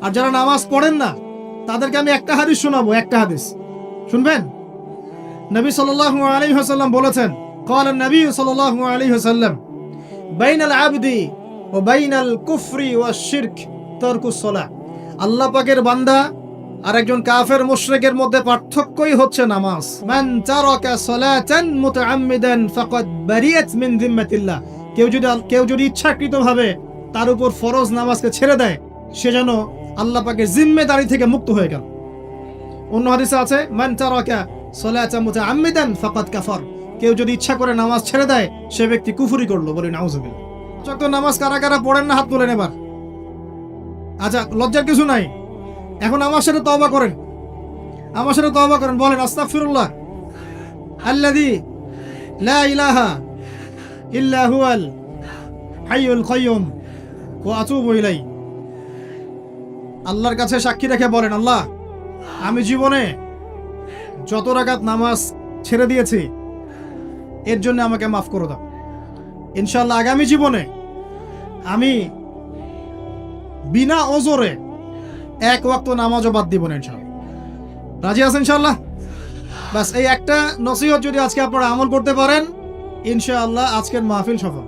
আর যারা নামাজ পড়েন না তাদেরকে আমি একটা হাদিস শোনাবো, একটা হাদিস শুনবেন। নবী সাল্লাল্লাহু আলাইহি ওয়াসাল্লাম বলেছেন, قال النبي صلى الله عليه وسلم بين العبد وبين الكفر والشرك ترك الصلاة। আল্লাহ পাকের বান্দা আর একজন কাফের মুশরিকের মধ্যে পার্থক্যই হচ্ছে নামাজ। মান তারাকা সালাতান মুতাআম্মিদান ফাকাদ বারিয়াত মিন যিম্মাতিল্লাহ। কেউ যদি ইচ্ছাকৃতভাবে তার উপর ফরজ নামাজকে ছেড়ে দেয়, সে যেন আল্লাহ পাকের জিম্মেদারি থেকে মুক্ত হয়ে গেল। অন্য হাদিসে আছে, মান তারাকা সালাতান মুতাআম্মিদান ফাকাদ কাফার। কেউ যদি ইচ্ছা করে নামাজ ছেড়ে দেয়, সে ব্যক্তি কুফরি করলো। বলি নাউজুবিল্লাহ। যত নামাজ কারা কারা পড়েন না হাত তোলেন এবার। আচ্ছা, লজ্জার কিছু নাই। এখন আমার সাথে তওবা করেন, আমার সাথে তওবা করেন, বলেন আস্তাগফিরুল্লাহ আল্লাযী লা ইলাহা ইল্লা হুয়াল হাইয়ুল কাইয়্যুম ওয়া আতুবু ইলাইহি। আল্লাহর কাছে সাক্ষী রেখে বলেন, আল্লাহ, আমি জীবনে যত রাকাত নামাজ ছেড়ে দিয়েছি এর জন্য আমাকে মাফ করে দাও। ইনশাআল্লাহ আগামী জীবনে আমি বিনা ওজরে এক ওয়াক্ত নামাজও বাদ দিব না ইনশাআল্লাহ। রাজি আছেন ইনশাআল্লাহ? বাস এই একটা নসিহত যদি আজকে আপনারা আমল করতে পারেন, ইনশাআল্লাহ আজকের মাহফিল সফল।